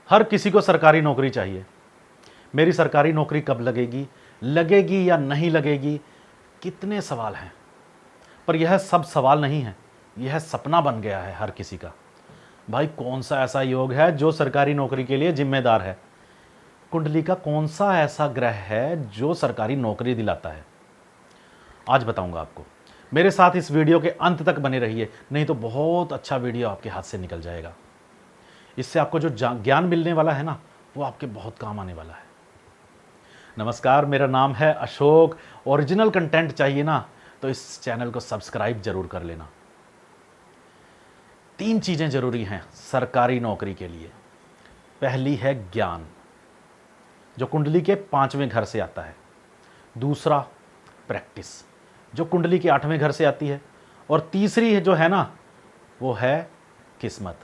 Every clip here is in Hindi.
हर किसी को सरकारी नौकरी चाहिए। मेरी सरकारी नौकरी कब लगेगी, लगेगी या नहीं लगेगी, कितने सवाल हैं। पर यह सब सवाल नहीं है, यह सपना बन गया है हर किसी का। भाई कौन सा ऐसा योग है जो सरकारी नौकरी के लिए जिम्मेदार है? कुंडली का कौन सा ऐसा ग्रह है जो सरकारी नौकरी दिलाता है? आज बताऊंगा आपको। मेरे साथ इस वीडियो के अंत तक बने रहिए, नहीं तो बहुत अच्छा वीडियो आपके हाथ से निकल जाएगा। इससे आपको जो ज्ञान मिलने वाला है ना, वो आपके बहुत काम आने वाला है। नमस्कार, मेरा नाम है अशोक। ओरिजिनल कंटेंट चाहिए ना, तो इस चैनल को सब्सक्राइब जरूर कर लेना। 3 चीजें जरूरी हैं सरकारी नौकरी के लिए। पहली है ज्ञान, जो कुंडली के 5वें घर से आता है। दूसरा प्रैक्टिस, जो कुंडली के 8वें घर से आती है। और तीसरी जो है ना, वो है किस्मत,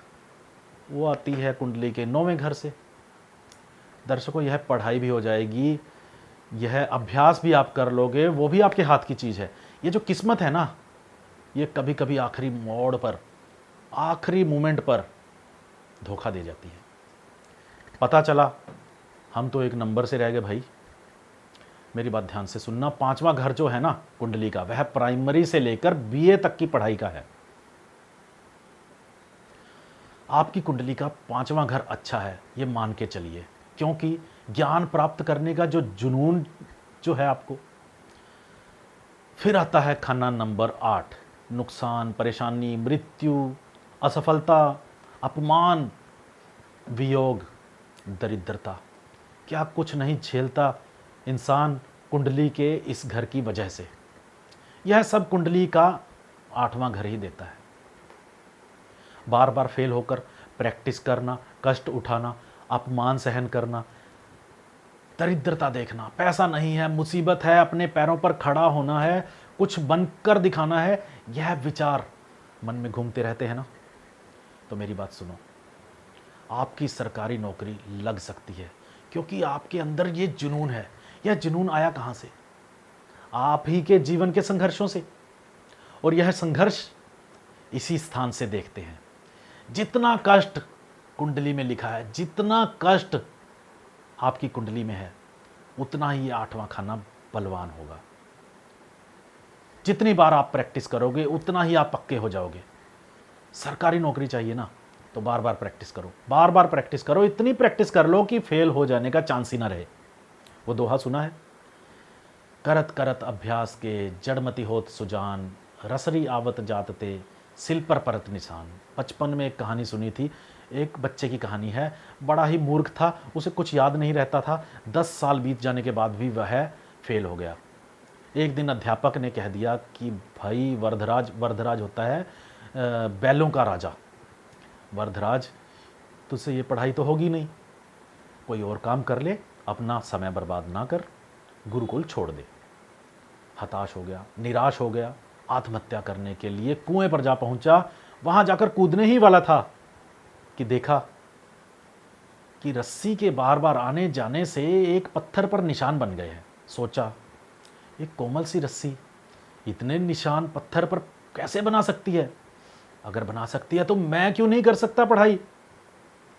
वो आती है कुंडली के 9वें घर से। दर्शकों, यह पढ़ाई भी हो जाएगी, यह अभ्यास भी आप कर लोगे, वो भी आपके हाथ की चीज़ है। ये जो किस्मत है ना, ये कभी कभी आखिरी मोड़ पर, आखिरी मोमेंट पर धोखा दे जाती है। पता चला हम तो एक नंबर से रह गए भाई। मेरी बात ध्यान से सुनना। 5वां घर जो है ना कुंडली का, वह प्राइमरी से लेकर बीए तक की पढ़ाई का है। आपकी कुंडली का 5वां घर अच्छा है, ये मान के चलिए, क्योंकि ज्ञान प्राप्त करने का जो जुनून जो है आपको। फिर आता है खाना नंबर 8, नुकसान, परेशानी, मृत्यु, असफलता, अपमान, वियोग, दरिद्रता। क्या कुछ नहीं झेलता इंसान कुंडली के इस घर की वजह से? यह सब कुंडली का 8वां घर ही देता है। बार बार फेल होकर प्रैक्टिस करना, कष्ट उठाना, अपमान सहन करना, दरिद्रता देखना, पैसा नहीं है, मुसीबत है, अपने पैरों पर खड़ा होना है, कुछ बनकर दिखाना है, यह विचार मन में घूमते रहते हैं ना, तो मेरी बात सुनो। आपकी सरकारी नौकरी लग सकती है, क्योंकि आपके अंदर ये जुनून है। यह जुनून आया कहाँ से? आप ही के जीवन के संघर्षों से। और यह संघर्ष इसी स्थान से देखते हैं। जितना कष्ट कुंडली में लिखा है, जितना कष्ट आपकी कुंडली में है, उतना ही 8वां खाना बलवान होगा। जितनी बार आप प्रैक्टिस करोगे, उतना ही आप पक्के हो जाओगे। सरकारी नौकरी चाहिए ना, तो बार बार प्रैक्टिस करो, बार बार प्रैक्टिस करो। इतनी प्रैक्टिस कर लो कि फेल हो जाने का चांस ही ना रहे। वो दोहा सुना है? करत करत अभ्यास के जड़मति होत सुजान, रसरी आवत जातते सिल पर परत निशान। 55 में एक कहानी सुनी थी। एक बच्चे की कहानी है। बड़ा ही मूर्ख था, उसे कुछ याद नहीं रहता था। 10 साल बीत जाने के बाद भी वह फेल हो गया। एक दिन अध्यापक ने कह दिया कि भाई वरदराज, वरदराज होता है बैलों का राजा, वरदराज तुझसे ये पढ़ाई तो होगी नहीं, कोई और काम कर ले, अपना समय बर्बाद ना कर, गुरुकुल छोड़ दे। हताश हो गया, निराश हो गया, आत्महत्या करने के लिए कुएं पर जा पहुंचा। वहां जाकर कूदने ही वाला था कि देखा कि रस्सी के बार बार आने जाने से एक पत्थर पर निशान बन गए हैं। सोचा, एक कोमल सी रस्सी इतने निशान पत्थर पर कैसे बना सकती है? अगर बना सकती है तो मैं क्यों नहीं कर सकता पढ़ाई?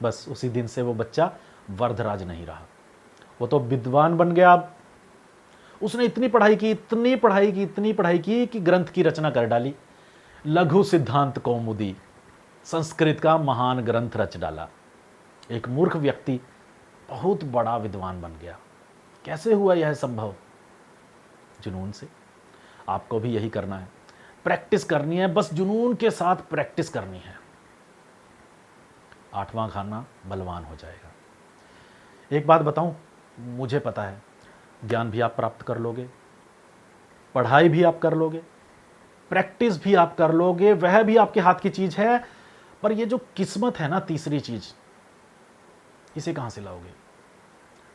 बस उसी दिन से वो बच्चा वरदराज नहीं रहा, वो तो विद्वान बन गया। अब उसने इतनी पढ़ाई की, इतनी पढ़ाई की, इतनी पढ़ाई की कि ग्रंथ की रचना कर डाली। लघु सिद्धांत कौमुदी, संस्कृत का महान ग्रंथ रच डाला। एक मूर्ख व्यक्ति बहुत बड़ा विद्वान बन गया। कैसे हुआ यह संभव? जुनून से। आपको भी यही करना है, प्रैक्टिस करनी है, बस जुनून के साथ प्रैक्टिस करनी है। 8वां खाना बलवान हो जाएगा। एक बात बताऊं, मुझे पता है ज्ञान भी आप प्राप्त कर लोगे, पढ़ाई भी आप कर लोगे, प्रैक्टिस भी आप कर लोगे, वह भी आपके हाथ की चीज है। पर ये जो किस्मत है ना, तीसरी चीज, इसे कहां से लाओगे?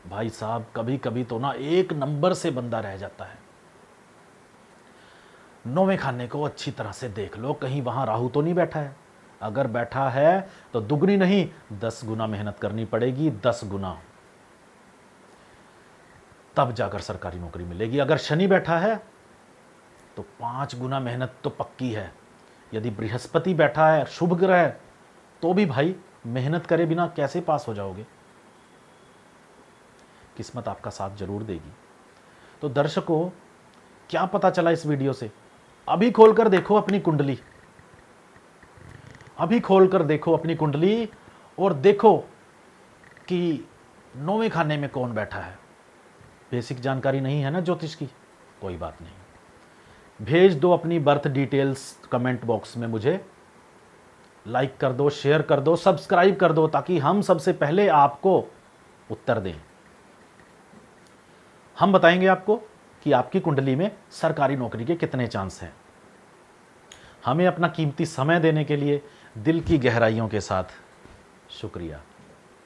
भाई साहब, कभी कभी तो ना एक नंबर से बंदा रह जाता है। 9वें खाने को अच्छी तरह से देख लो, कहीं वहां राहु तो नहीं बैठा है। अगर बैठा है तो दुगनी नहीं 10 गुना मेहनत करनी पड़ेगी, 10 गुना, तब जाकर सरकारी नौकरी मिलेगी। अगर शनि बैठा है तो 5 गुना मेहनत तो पक्की है। यदि बृहस्पति बैठा है, शुभ ग्रह, तो भी भाई मेहनत करे बिना कैसे पास हो जाओगे? किस्मत आपका साथ जरूर देगी। तो दर्शकों, क्या पता चला इस वीडियो से? अभी खोलकर देखो अपनी कुंडली, अभी खोलकर देखो अपनी कुंडली और देखो कि 9वें खाने में कौन बैठा है। बेसिक जानकारी नहीं है ना ज्योतिष की, कोई बात नहीं, भेज दो अपनी बर्थ डिटेल्स कमेंट बॉक्स में मुझे, लाइक कर दो, शेयर कर दो, सब्सक्राइब कर दो, ताकि हम सबसे पहले आपको उत्तर दें। हम बताएंगे आपको कि आपकी कुंडली में सरकारी नौकरी के कितने चांस हैं। हमें अपना कीमती समय देने के लिए दिल की गहराइयों के साथ शुक्रिया।